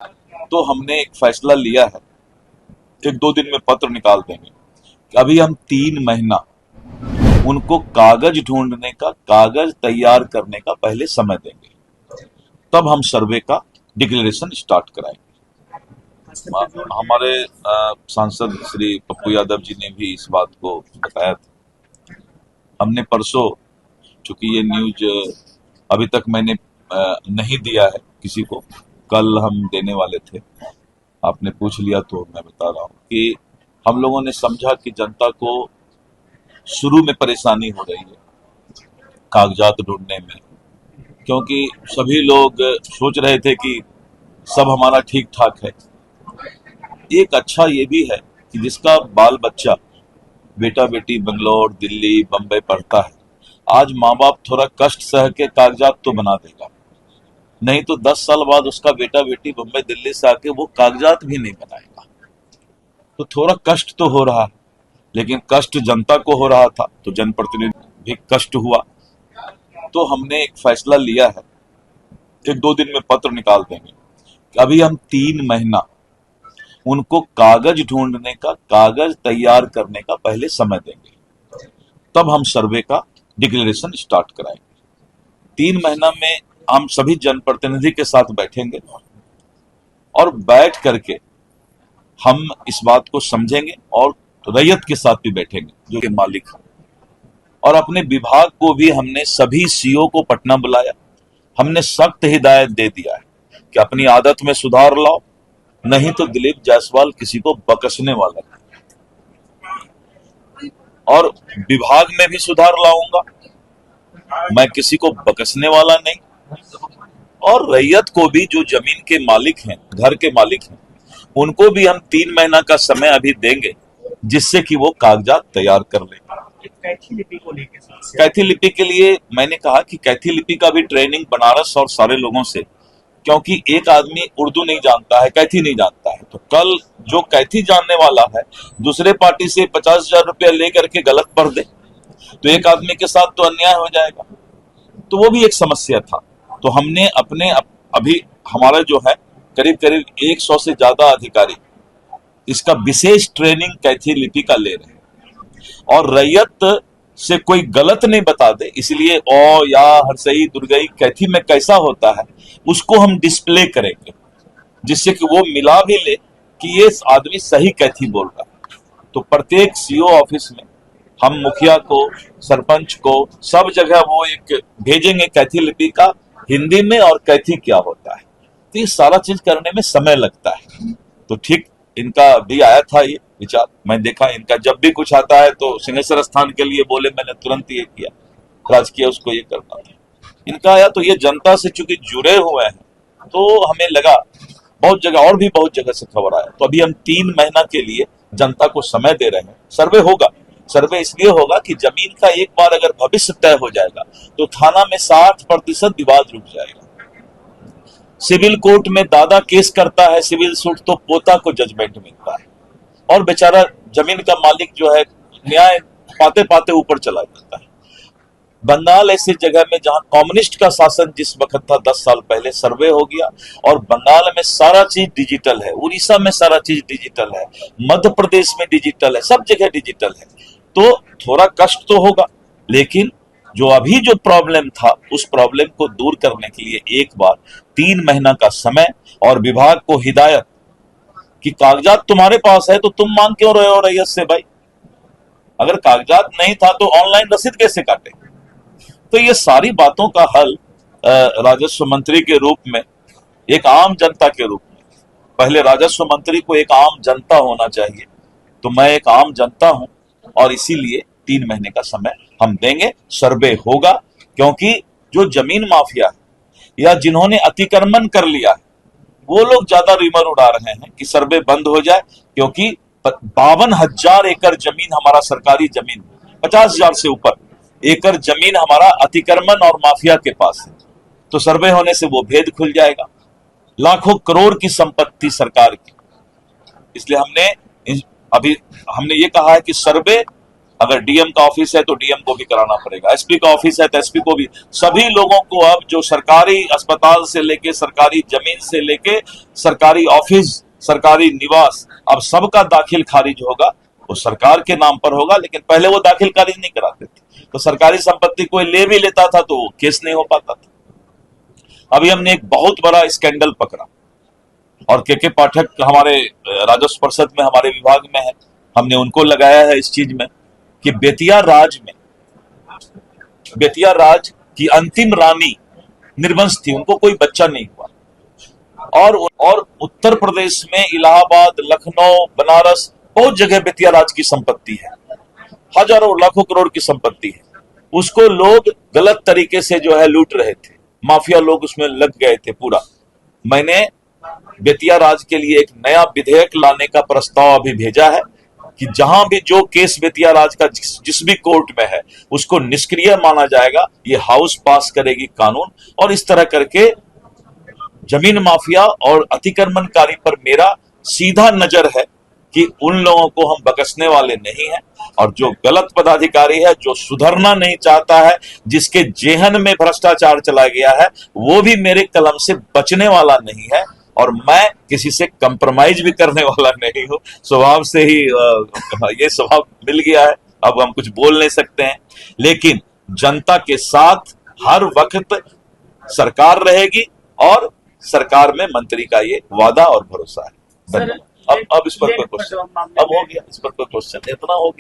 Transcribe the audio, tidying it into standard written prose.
तो हमने एक फैसला लिया है, एक दो दिन में पत्र निकाल देंगे कि अभी हम 3 महीना उनको कागज ढूंढने का, कागज तैयार करने का पहले समय देंगे, तब हम सर्वे का डिक्लेरेशन स्टार्ट कराएंगे। हमारे सांसद श्री पप्पू यादव जी ने भी इस बात को बताया था। हमने परसों, चूंकि ये न्यूज अभी तक मैंने नहीं दिया है किसी को, कल हम देने वाले थे, आपने पूछ लिया तो मैं बता रहा हूँ कि हम लोगों ने समझा कि जनता को शुरू में परेशानी हो रही है कागजात ढूंढने में, क्योंकि सभी लोग सोच रहे थे कि सब हमारा ठीक ठाक है। एक अच्छा ये भी है कि जिसका बाल बच्चा, बेटा बेटी बेंगलोर, दिल्ली, बम्बई पढ़ता है, आज माँ बाप थोड़ा कष्ट सह के कागजात तो बना देगा, नहीं तो 10 साल बाद उसका बेटा बेटी बम्बई दिल्ली से आके वो कागजात भी नहीं बनाएगा। तो थोड़ा कष्ट तो हो रहा है, लेकिन कष्ट जनता को हो रहा था तो जनप्रतिनिधि भी कष्ट हुआ। तो हमने एक फैसला लिया है, एक दो दिन में पत्र निकाल देंगे कि अभी हम 3 महीना उनको कागज ढूंढने का, कागज तैयार करने का पहले समय देंगे, तब हम सर्वे का डिक्लेरेशन स्टार्ट कराएंगे। 3 महीना में हम सभी जनप्रतिनिधि के साथ बैठेंगे और बैठ करके हम इस बात को समझेंगे और रैयत के साथ भी बैठेंगे जो कि मालिक है। और अपने विभाग को भी हमने सभी सीओ को पटना बुलाया, हमने सख्त हिदायत दे दिया है कि अपनी आदत में सुधार लाओ, नहीं तो दिलीप जायसवाल किसी को बकसने वाला है। और विभाग में भी सुधार लाऊंगा, मैं किसी को बकसने वाला नहीं। और रैयत को भी, जो जमीन के मालिक हैं, घर के मालिक हैं, उनको भी हम 3 महीना का समय अभी देंगे, जिससे कि वो कागजात तैयार कर लें। कैथी लिपि को लेकर कैथी लिपि के लिए मैंने कहा कि कैथी लिपि का भी ट्रेनिंग बनारस और सारे लोगों से, क्योंकि एक आदमी उर्दू नहीं जानता है, कैथी नहीं जानता है, तो कल जो कैथी जानने वाला है दूसरे पार्टी से 50,000 रुपया लेकर के गलत पढ़ दे तो एक आदमी के साथ तो अन्याय हो जाएगा। तो वो भी एक समस्या था। तो हमने अपने अभी हमारा जो है करीब करीब 100 से ज्यादा अधिकारी इसका विशेष ट्रेनिंग कैथी लिपि का ले रहे हैं, और रैयत से कोई गलत नहीं बता दे, इसलिए ओ या हरसई दुर्गई कैथी में कैसा होता है उसको हम डिस्प्ले करेंगे, जिससे कि वो मिला भी ले कि ये आदमी सही कैथी बोल रहा है। तो प्रत्येक सीओ ऑफिस में हम मुखिया को, सरपंच को, सब जगह वो एक भेजेंगे कैथी लिपि का हिंदी में और कैथी क्या होता है। तो ये सारा चीज करने में समय लगता है। तो ठीक इनका भी आया था ये विचार, मैं देखा इनका जब भी कुछ आता है तो सिंहेश्वर स्थान के लिए बोले, मैंने तुरंत ये किया, राजकीय उसको ये करना था। इनका आया तो ये जनता से चूंकि जुड़े हुए हैं तो हमें लगा, बहुत जगह और भी बहुत जगह से खबर आया। तो अभी हम 3 महीना के लिए जनता को समय दे रहे हैं। सर्वे होगा, सर्वे इसलिए होगा कि जमीन का एक बार अगर भविष्य तय हो जाएगा तो थाना में 60% विवाद रुक जाएगा। सिविल कोर्ट में दादा केस करता है सिविल सूट तो पोता को जजमेंट मिलता है, और बेचारा जमीन का मालिक जो है न्याय पाते पाते ऊपर चला जाता है। बंगाल ऐसी जगह में जहां कम्युनिस्ट का शासन जिस वक्त था 10 साल पहले, सर्वे हो गया और बंगाल में सारा चीज डिजिटल है, उड़ीसा में सारा चीज डिजिटल है, मध्य प्रदेश में डिजिटल है, सब जगह डिजिटल है। तो थोड़ा कष्ट तो होगा, लेकिन जो प्रॉब्लम था उस प्रॉब्लम को दूर करने के लिए एक बार 3 महीना का समय और विभाग को हिदायत कि कागजात तुम्हारे पास है तो तुम मांग क्यों रहे हो रैयत से भाई? अगर कागजात नहीं था तो ऑनलाइन रसीद कैसे काटे? तो ये सारी बातों का हल राजस्व मंत्री के रूप में, एक आम जनता के रूप में, पहले राजस्व मंत्री को एक आम जनता होना चाहिए, तो मैं एक आम जनता हूं और इसीलिए 3 महीने का समय हम देंगे। सर्वे होगा, क्योंकि जो जमीन माफिया है या जिन्होंने अतिक्रमण कर लिया है वो लोग ज्यादा रिमर उड़ा रहे हैं कि सर्वे बंद हो जाए, क्योंकि 52,000 एकड़ जमीन हमारा सरकारी जमीन, 50,000 से ऊपर एकड़ जमीन हमारा अतिक्रमण और माफिया के पास है। तो सर्वे होने से वो भेद खुल जाएगा। लाखों करोड़ की संपत्ति सरकार की, इसलिए हमने ये कहा है कि सर्वे अगर डीएम का ऑफिस है तो डीएम को भी कराना पड़ेगा, एसपी का ऑफिस है तो एसपी को भी। सभी लोगों को अब जो सरकारी अस्पताल से लेके सरकारी जमीन से लेके सरकारी ऑफिस, सरकारी निवास, अब सबका दाखिल खारिज होगा। वो सरकार के नाम पर होगा, लेकिन पहले वो दाखिल खारिज नहीं कराते थे। तो सरकारी संपत्ति कोई ले भी लेता था तो केस नहीं हो पाता था। अभी हमने एक बहुत बड़ा स्कैंडल पकड़ा और के पाठक हमारे राजस्व परिषद में हमारे विभाग में है, हमने उनको लगाया है इस चीज में कि बेतिया राज की अंतिम रानी निर्वंश थी, उनको कोई बच्चा नहीं हुआ। और उत्तर प्रदेश में इलाहाबाद, लखनऊ, बनारस, बहुत जगह बेतिया राज की संपत्ति है, हजारों लाखों करोड़ की संपत्ति है। उसको लोग गलत तरीके से जो है लूट रहे थे, माफिया लोग उसमें लग गए थे पूरा। मैंने बेतिया राज के लिए एक नया विधेयक लाने का प्रस्ताव अभी भेजा है कि जहां भी जो केस बेतिया राज का जिस भी कोर्ट में है उसको निष्क्रिय माना जाएगा। ये हाउस पास करेगी कानून, और इस तरह करके जमीन माफिया और अतिक्रमणकारी पर मेरा सीधा नजर है कि उन लोगों को हम बख्शने वाले नहीं हैं। और जो गलत पदाधिकारी है, जो सुधरना नहीं चाहता है, जिसके जेहन में भ्रष्टाचार चला गया है, वो भी मेरे कलम से बचने वाला नहीं है। और मैं किसी से कंप्रोमाइज भी करने वाला नहीं हूं। स्वभाव से ही ये स्वभाव मिल गया है, अब हम कुछ बोल नहीं सकते हैं। लेकिन जनता के साथ हर वक्त सरकार रहेगी और सरकार में मंत्री का ये वादा और भरोसा है। धन्यवाद। अब इस पर कोई क्वेश्चन, अब हो गया, इस पर कोई क्वेश्चन, इतना हो गया।